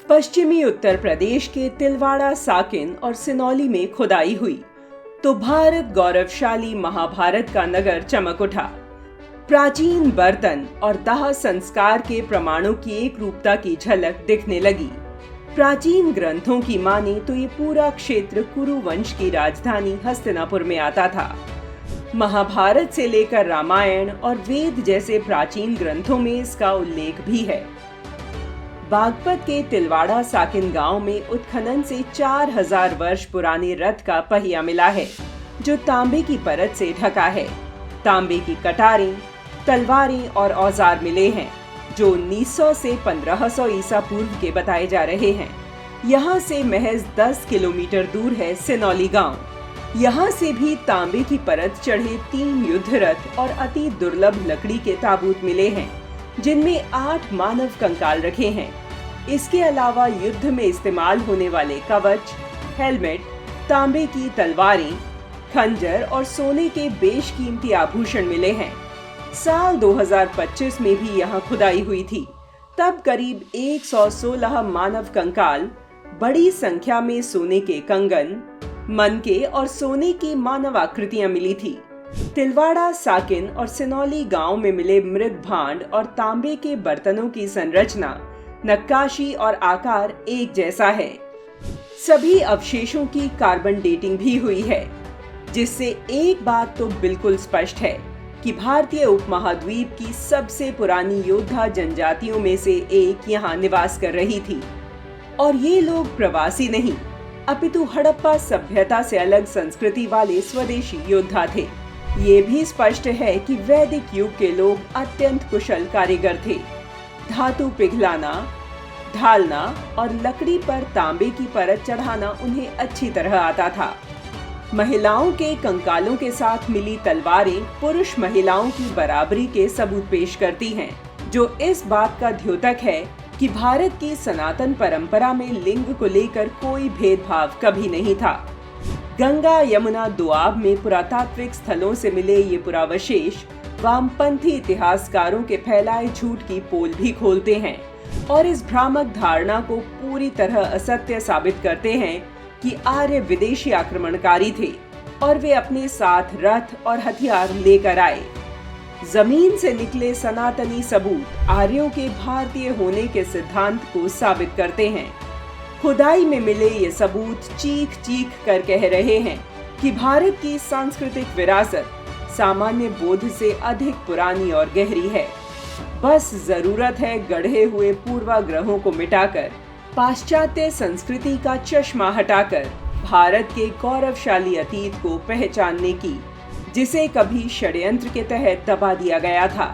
पश्चिमी उत्तर प्रदेश के तिलवाड़ा, साकिन और सिनौली में खुदाई हुई तो भारत गौरवशाली महाभारत का नगर चमक उठा। प्राचीन बर्तन और दाह संस्कार के प्रमाणों की एक रूपता की झलक दिखने लगी। प्राचीन ग्रंथों की माने तो ये पूरा क्षेत्र कुरु वंश की राजधानी हस्तिनापुर में आता था। महाभारत से लेकर रामायण और वेद जैसे प्राचीन ग्रंथों में इसका उल्लेख भी है। बागपत के तिलवाड़ा साकिन गांव में उत्खनन से 4000 वर्ष पुराने रथ का पहिया मिला है, जो तांबे की परत से ढका है। तांबे की कटारें, तलवारें और औजार मिले हैं, जो 1900 से 1500 ईसा पूर्व के बताए जा रहे हैं। यहाँ से महज 10 किलोमीटर दूर है सिनौली गांव। यहाँ से भी तांबे की परत चढ़े 3 युद्ध रथ और अति दुर्लभ लकड़ी के ताबूत मिले हैं, जिनमें 8 मानव कंकाल रखे हैं। इसके अलावा युद्ध में इस्तेमाल होने वाले कवच, हेलमेट, तांबे की तलवारें, खंजर और सोने के बेशकीमती आभूषण मिले हैं। साल 2025 में भी यहाँ खुदाई हुई थी। तब करीब 116 मानव कंकाल, बड़ी संख्या में सोने के कंगन, मनके और सोने की मानव आकृतियां मिली थी। तिलवाड़ा, साकिन और सिनौली गांव में मिले मृग भांड और तांबे के बर्तनों की संरचना, नक्काशी और आकार एक जैसा है। सभी अवशेषों की कार्बन डेटिंग भी हुई है, जिससे एक बात तो बिल्कुल स्पष्ट है कि भारतीय उपमहाद्वीप की सबसे पुरानी योद्धा जनजातियों में से एक यहाँ निवास कर रही थी। और ये लोग प्रवासी नहीं, अपितु हड़प्पा सभ्यता से अलग संस्कृति वाले स्वदेशी योद्धा थे। ये भी स्पष्ट है कि वैदिक युग के लोग अत्यंत कुशल कारीगर थे। धातु पिघलाना, ढालना और लकड़ी पर तांबे की परत चढ़ाना उन्हें अच्छी तरह आता था। महिलाओं के कंकालों के साथ मिली तलवारें पुरुष महिलाओं की बराबरी के सबूत पेश करती हैं, जो इस बात का द्योतक है कि भारत की सनातन परंपरा में लिंग को लेकर कोई भेदभाव कभी नहीं था। गंगा, यमुना, दोआब में पुरातात्विक स्थलों से मिले ये पुरावशेष वामपंथी इतिहासकारों के फैलाए झूठ की पोल भी खोलते हैं और इस भ्रामक धारणा को पूरी तरह असत्य साबित करते हैं कि आर्य विदेशी आक्रमणकारी थे और वे अपने साथ रथ और हथियार लेकर आए। जमीन से निकले सनातनी सबूत आर्यों के भारतीय होने के सिद्धांत को साबित करते हैं। खुदाई में मिले ये सबूत चीख चीख कर कह रहे हैं कि भारत की सांस्कृतिक विरासत सामान्य बोध से अधिक पुरानी और गहरी है। बस जरूरत है गढ़े हुए पूर्वाग्रहों को मिटाकर, पाश्चात्य संस्कृति का चश्मा हटाकर भारत के गौरवशाली अतीत को पहचानने की, जिसे कभी षड्यंत्र के तहत दबा दिया गया था।